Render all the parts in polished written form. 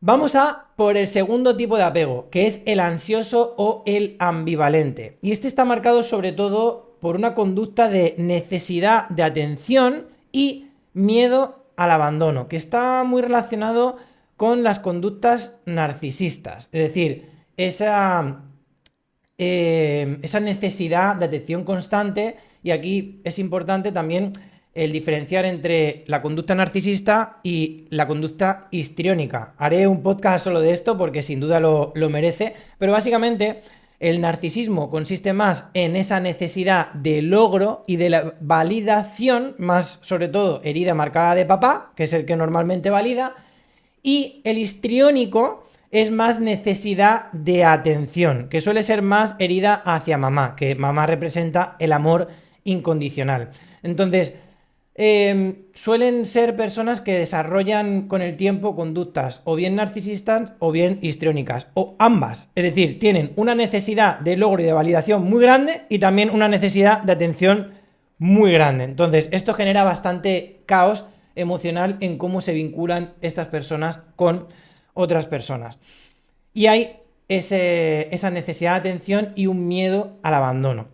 Vamos a por el segundo tipo de apego, que es el ansioso o el ambivalente. Y este está marcado sobre todo por una conducta de necesidad de atención y miedo al abandono, que está muy relacionado con las conductas narcisistas. Es decir, esa necesidad de atención constante, y aquí es importante también el diferenciar entre la conducta narcisista y la conducta histriónica. Haré un podcast solo de esto porque sin duda lo merece, pero básicamente el narcisismo consiste más en esa necesidad de logro y de la validación, más sobre todo herida marcada de papá, que es el que normalmente valida, y el histriónico es más necesidad de atención, que suele ser más herida hacia mamá, que mamá representa el amor incondicional. Entonces, suelen ser personas que desarrollan con el tiempo conductas o bien narcisistas o bien histriónicas, o ambas. Es decir, tienen una necesidad de logro y de validación muy grande y también una necesidad de atención muy grande. Entonces, esto genera bastante caos emocional en cómo se vinculan estas personas con otras personas. Y hay esa necesidad de atención y un miedo al abandono.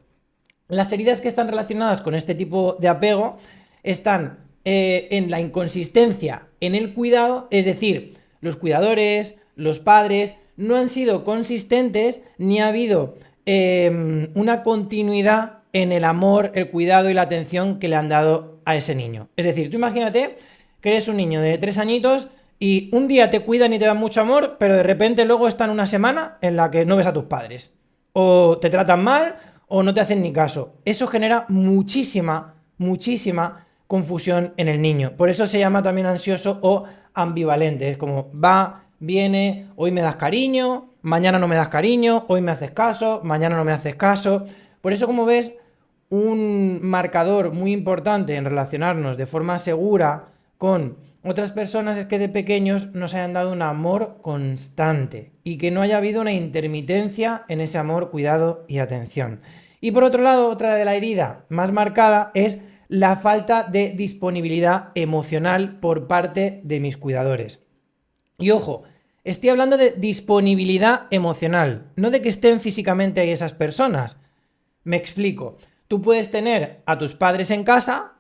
Las heridas que están relacionadas con este tipo de apego están en la inconsistencia en el cuidado, es decir, los cuidadores, los padres, no han sido consistentes ni ha habido una continuidad en el amor, el cuidado y la atención que le han dado a ese niño. Es decir, tú imagínate que eres un niño de 3 añitos y un día te cuidan y te dan mucho amor, pero de repente luego están una semana en la que no ves a tus padres. O te tratan mal o no te hacen ni caso. Eso genera muchísima confusión en el niño. Por eso se llama también ansioso o ambivalente. Es como va, viene, hoy me das cariño, mañana no me das cariño, hoy me haces caso, mañana no me haces caso. Por eso, como ves, un marcador muy importante en relacionarnos de forma segura con otras personas es que de pequeños nos hayan dado un amor constante y que no haya habido una intermitencia en ese amor, cuidado y atención. Y por otro lado, otra de la herida más marcada es la falta de disponibilidad emocional por parte de mis cuidadores. Y ojo, estoy hablando de disponibilidad emocional, no de que estén físicamente ahí esas personas. Me explico. Tú puedes tener a tus padres en casa,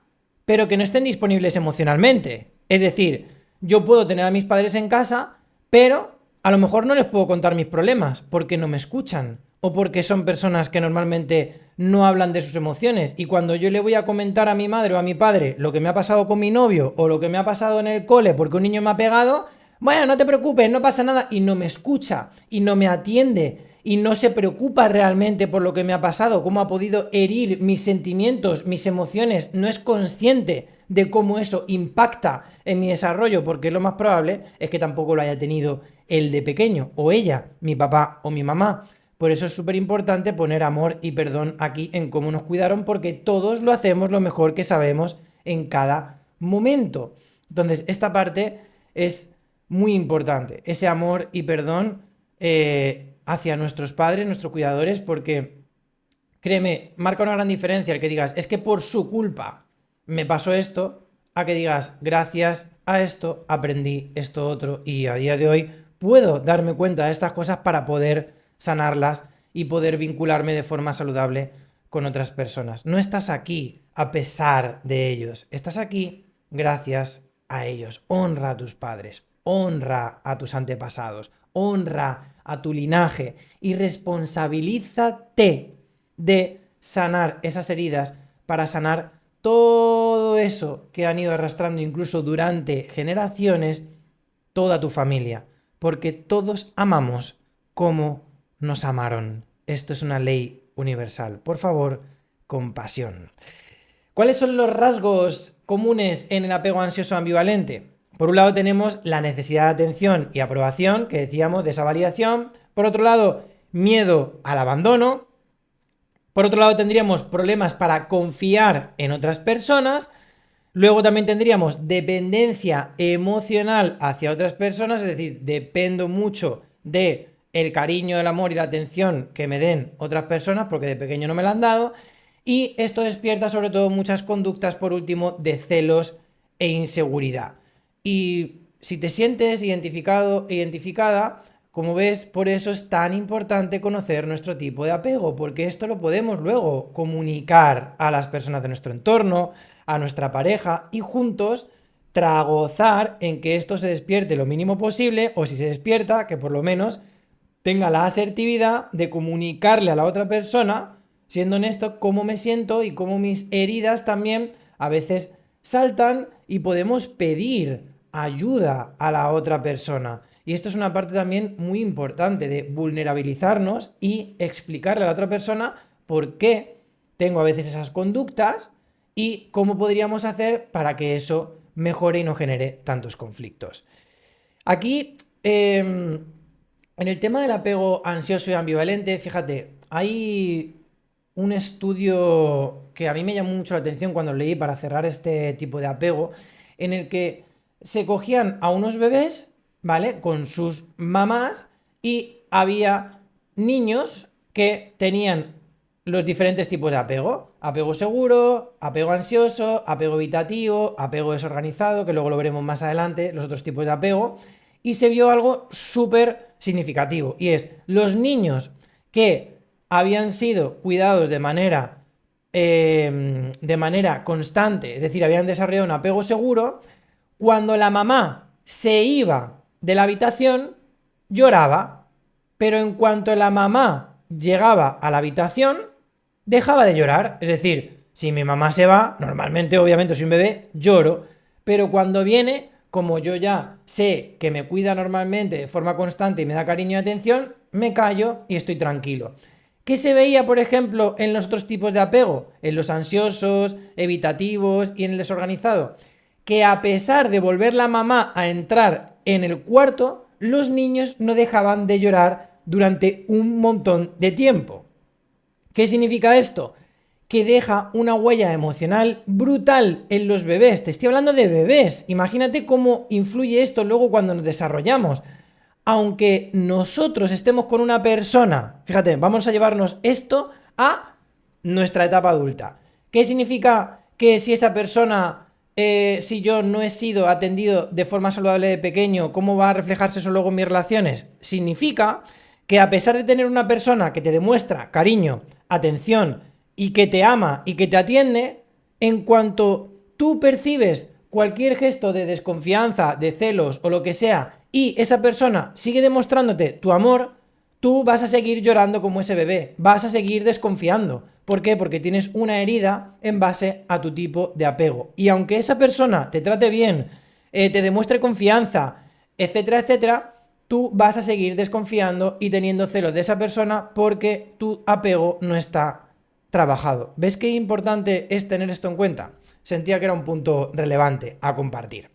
pero que no estén disponibles emocionalmente. Es decir, yo puedo tener a mis padres en casa, pero a lo mejor no les puedo contar mis problemas porque no me escuchan o porque son personas que normalmente no hablan de sus emociones, y cuando yo le voy a comentar a mi madre o a mi padre lo que me ha pasado con mi novio o lo que me ha pasado en el cole porque un niño me ha pegado, bueno, no te preocupes, no pasa nada, y no me escucha y no me atiende y no se preocupa realmente por lo que me ha pasado, cómo ha podido herir mis sentimientos, mis emociones, no es consciente de cómo eso impacta en mi desarrollo, porque lo más probable es que tampoco lo haya tenido él de pequeño, o ella, mi papá o mi mamá. Por eso es súper importante poner amor y perdón aquí en cómo nos cuidaron, porque todos lo hacemos lo mejor que sabemos en cada momento. Entonces, esta parte es muy importante, ese amor y perdón hacia nuestros padres, nuestros cuidadores, porque créeme, marca una gran diferencia el que digas, es que por su culpa me pasó esto, a que digas, gracias a esto aprendí esto otro y a día de hoy puedo darme cuenta de estas cosas para poder sanarlas y poder vincularme de forma saludable con otras personas. No estás aquí a pesar de ellos, estás aquí gracias a ellos. Honra a tus padres, honra a tus antepasados, honra a tu linaje y responsabilízate de sanar esas heridas para sanar todo eso que han ido arrastrando incluso durante generaciones toda tu familia, porque todos amamos como nos amaron. Esto es una ley universal. Por favor, compasión. ¿Cuáles son los rasgos comunes en el apego ansioso ambivalente? Por un lado tenemos la necesidad de atención y aprobación, que decíamos, de esa validación. Por otro lado, miedo al abandono. Por otro lado tendríamos problemas para confiar en otras personas. Luego también tendríamos dependencia emocional hacia otras personas, es decir, dependo mucho de el cariño, el amor y la atención que me den otras personas porque de pequeño no me la han dado. Y esto despierta sobre todo muchas conductas, por último, de celos e inseguridad. Y si te sientes identificado, identificada, como ves, por eso es tan importante conocer nuestro tipo de apego, porque esto lo podemos luego comunicar a las personas de nuestro entorno, a nuestra pareja, y juntos tragozar en que esto se despierte lo mínimo posible, o si se despierta, que por lo menos tenga la asertividad de comunicarle a la otra persona, siendo honesto, cómo me siento y cómo mis heridas también a veces saltan y podemos pedir ayuda a la otra persona. Y esto es una parte también muy importante de vulnerabilizarnos y explicarle a la otra persona por qué tengo a veces esas conductas y cómo podríamos hacer para que eso mejore y no genere tantos conflictos. Aquí, en el tema del apego ansioso y ambivalente, fíjate, hay un estudio que a mí me llamó mucho la atención cuando lo leí para cerrar este tipo de apego, en el que se cogían a unos bebés, ¿vale? Con sus mamás y había niños que tenían los diferentes tipos de apego. Apego seguro, apego ansioso, apego evitativo, apego desorganizado, que luego lo veremos más adelante, los otros tipos de apego. Y se vio algo súper significativo, y es los niños que habían sido cuidados de manera constante, es decir, habían desarrollado un apego seguro, cuando la mamá se iba de la habitación, lloraba, pero en cuanto la mamá llegaba a la habitación, dejaba de llorar. Es decir, si mi mamá se va, normalmente, obviamente, soy un bebé, lloro, pero cuando viene, como yo ya sé que me cuida normalmente de forma constante y me da cariño y atención, me callo y estoy tranquilo. ¿Qué se veía, por ejemplo, en los otros tipos de apego? En los ansiosos, evitativos y en el desorganizado. Que a pesar de volver la mamá a entrar en el cuarto, los niños no dejaban de llorar durante un montón de tiempo. ¿Qué significa esto? Que deja una huella emocional brutal en los bebés. Te estoy hablando de bebés. Imagínate cómo influye esto luego cuando nos desarrollamos. Aunque nosotros estemos con una persona, fíjate, vamos a llevarnos esto a nuestra etapa adulta. ¿Qué significa que si esa persona, si yo no he sido atendido de forma saludable de pequeño, cómo va a reflejarse eso luego en mis relaciones? Significa que a pesar de tener una persona que te demuestra cariño, atención y que te ama y que te atiende, en cuanto tú percibes cualquier gesto de desconfianza, de celos o lo que sea, y esa persona sigue demostrándote tu amor, tú vas a seguir llorando como ese bebé, vas a seguir desconfiando. ¿Por qué? Porque tienes una herida en base a tu tipo de apego. Y aunque esa persona te trate bien, te demuestre confianza, etcétera, etcétera, tú vas a seguir desconfiando y teniendo celos de esa persona porque tu apego no está trabajado. ¿Ves qué importante es tener esto en cuenta? Sentía que era un punto relevante a compartir.